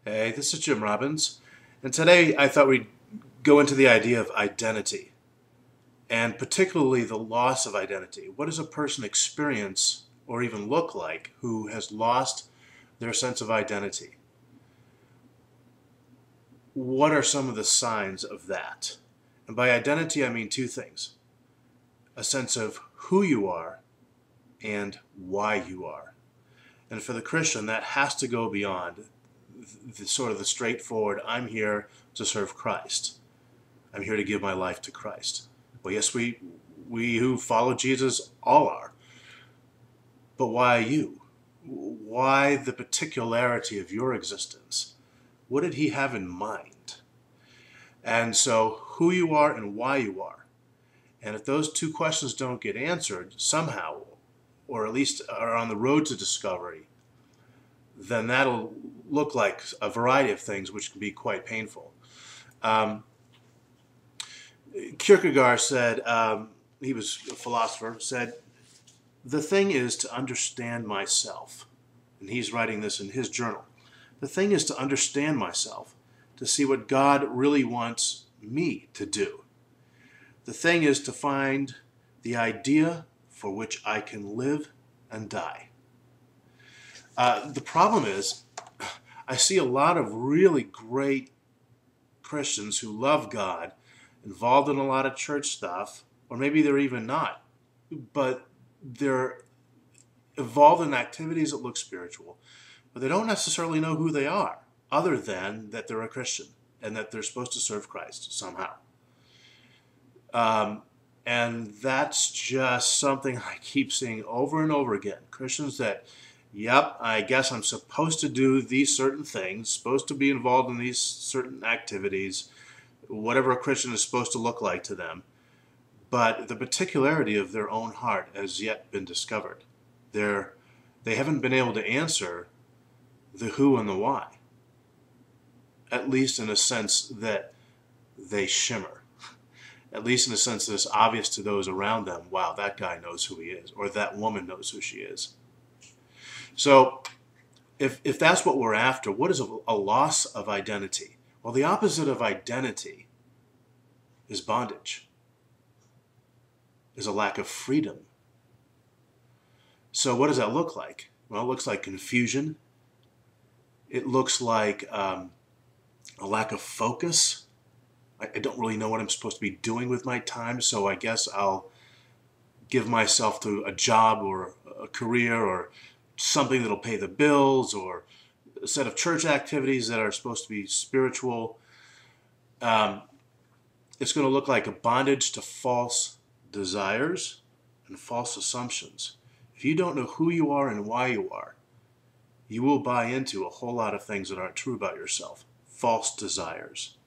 Hey, this is Jim Robbins, and today I thought we'd go into the idea of identity, and particularly the loss of identity. What does a person experience or even look like who has lost their sense of identity? What are some of the signs of that? And by identity, I mean two things: a sense of who you are and why you are. And for the Christian, that has to go beyond the sort of the straightforward, I'm here to serve Christ. I'm here to give my life to Christ. Well, yes, we who follow Jesus all are. But why you? Why the particularity of your existence? What did he have in mind? And so who you are and why you are. And if those two questions don't get answered somehow, or at least are on the road to discovery, then that'll look like a variety of things which can be quite painful. Kierkegaard said, he was a philosopher, said, the thing is to understand myself. And he's writing this in his journal. The thing is to understand myself, to see what God really wants me to do. The thing is to find the idea for which I can live and die. The problem is, I see a lot of really great Christians who love God, involved in a lot of church stuff, or maybe they're even not, but they're involved in activities that look spiritual, but they don't necessarily know who they are, other than that they're a Christian and that they're supposed to serve Christ somehow. And that's just something I keep seeing over and over again. Christians that, yep, I guess I'm supposed to do these certain things, supposed to be involved in these certain activities, whatever a Christian is supposed to look like to them. But the particularity of their own heart has yet been discovered. They haven't been able to answer the who and the why, at least in a sense that they shimmer. At least in a sense that it's obvious to those around them, wow, that guy knows who he is, or that woman knows who she is. So if that's what we're after, what is a loss of identity? Well, the opposite of identity is bondage, is a lack of freedom. So what does that look like? Well, it looks like confusion. It looks like a lack of focus. I don't really know what I'm supposed to be doing with my time, so I guess I'll give myself to a job or a career or something that'll pay the bills or a set of church activities that are supposed to be spiritual. It's going to look like a bondage to false desires and false assumptions. If you don't know who you are and why you are, you will buy into a whole lot of things that aren't true about yourself. False desires.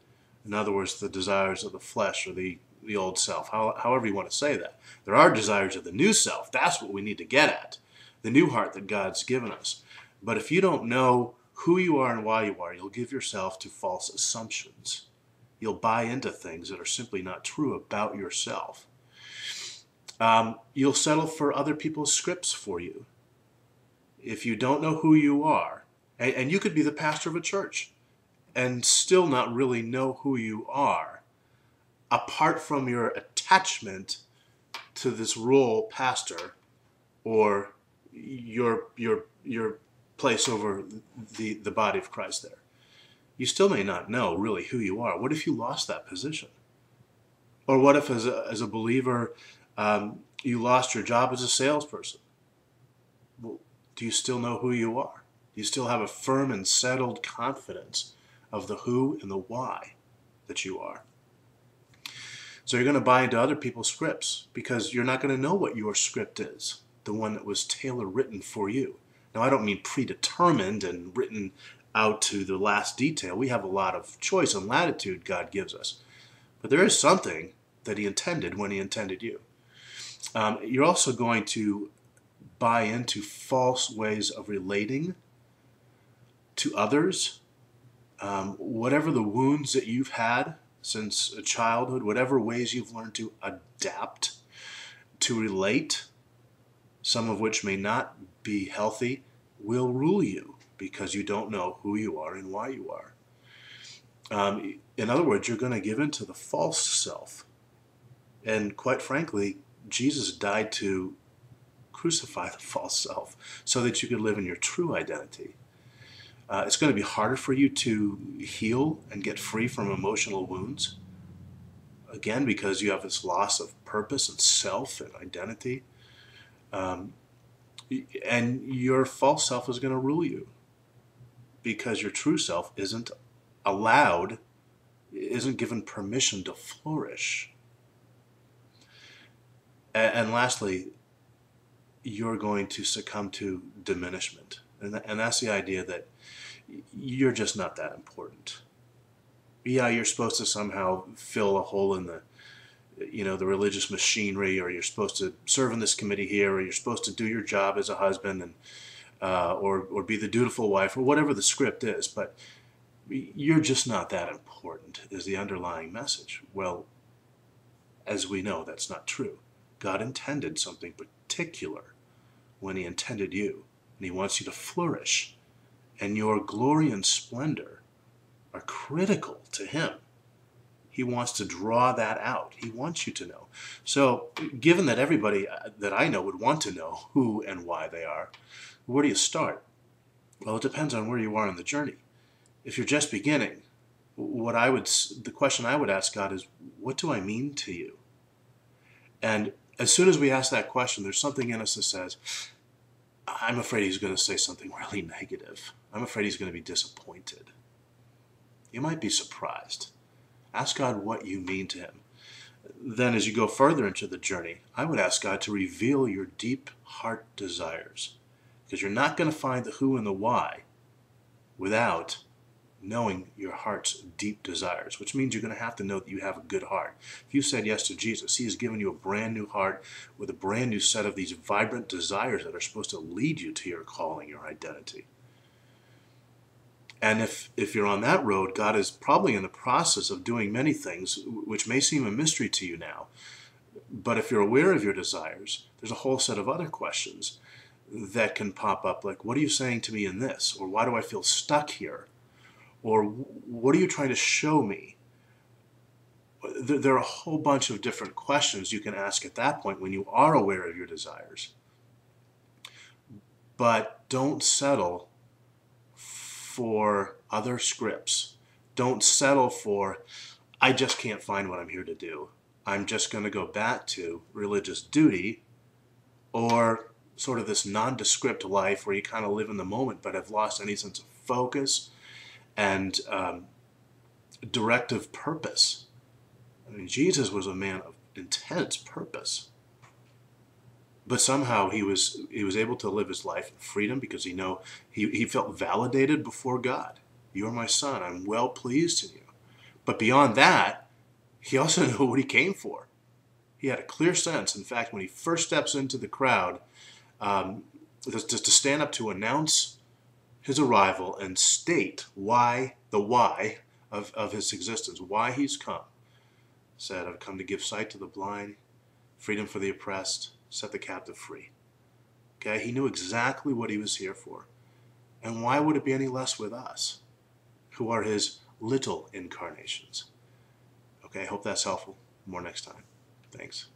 In other words, the desires of the flesh or the old self, however you want to say that. There are desires of the new self. That's what we need to get at, the new heart that God's given us. But if you don't know who you are and why you are, you'll give yourself to false assumptions. You'll buy into things that are simply not true about yourself. You'll settle for other people's scripts for you. If you don't know who you are, and you could be the pastor of a church, and still not really know who you are, apart from your attachment to this role, pastor, or your place over the body of Christ there. You still may not know really who you are. What if you lost that position? Or what if as a believer you lost your job as a salesperson? Well, do you still know who you are? Do you still have a firm and settled confidence of the who and the why that you are? So you're going to buy into other people's scripts because you're not going to know what your script is, the one that was tailor-written for you. Now, I don't mean predetermined and written out to the last detail. We have a lot of choice and latitude God gives us. But there is something that he intended when he intended you. You're also going to buy into false ways of relating to others. Whatever the wounds that you've had since childhood, whatever ways you've learned to adapt, to relate, some of which may not be healthy, will rule you because you don't know who you are and why you are. In other words, you're going to give in to the false self. And quite frankly, Jesus died to crucify the false self so that you could live in your true identity. It's going to be harder for you to heal and get free from emotional wounds. Again, because you have this loss of purpose and self and identity. And your false self is going to rule you because your true self isn't allowed, isn't given permission to flourish. And lastly, you're going to succumb to diminishment. And that's the idea that you're just not that important. Yeah, you're supposed to somehow fill a hole in the religious machinery, or you're supposed to serve in this committee here, or you're supposed to do your job as a husband, and or be the dutiful wife, or whatever the script is. But you're just not that important, is the underlying message. Well, as we know, that's not true. God intended something particular when he intended you, and he wants you to flourish, and your glory and splendor are critical to him. He wants to draw that out. He wants you to know. So given that everybody that I know would want to know who and why they are, where do you start? Well, it depends on where you are in the journey. If you're just beginning, the question I would ask God is, what do I mean to you? And as soon as we ask that question, there's something in us that says, I'm afraid he's going to say something really negative. I'm afraid he's going to be disappointed. You might be surprised. Ask God what you mean to him. Then as you go further into the journey, I would ask God to reveal your deep heart desires, because you're not going to find the who and the why without knowing your heart's deep desires, which means you're going to have to know that you have a good heart. If you said yes to Jesus, he has given you a brand new heart with a brand new set of these vibrant desires that are supposed to lead you to your calling, your identity. And if you're on that road, God is probably in the process of doing many things which may seem a mystery to you now. But if you're aware of your desires, there's a whole set of other questions that can pop up, like, what are you saying to me in this? Or why do I feel stuck here? Or what are you trying to show me? There are a whole bunch of different questions you can ask at that point when you are aware of your desires. But don't settle for other scripts. Don't settle for, I just can't find what I'm here to do. I'm just going to go back to religious duty, or sort of this nondescript life where you kind of live in the moment but have lost any sense of focus and directive purpose. I mean, Jesus was a man of intense purpose, but somehow he was able to live his life in freedom because he felt validated before God. You're my son. I'm well pleased in you. But beyond that, he also knew what he came for. He had a clear sense. In fact, when he first steps into the crowd, just to stand up to announce his arrival and state the why of his existence, why he's come. Said, I've come to give sight to the blind, freedom for the oppressed, set the captive free. Okay, he knew exactly what he was here for. And why would it be any less with us, who are his little incarnations? Okay, I hope that's helpful. More next time. Thanks.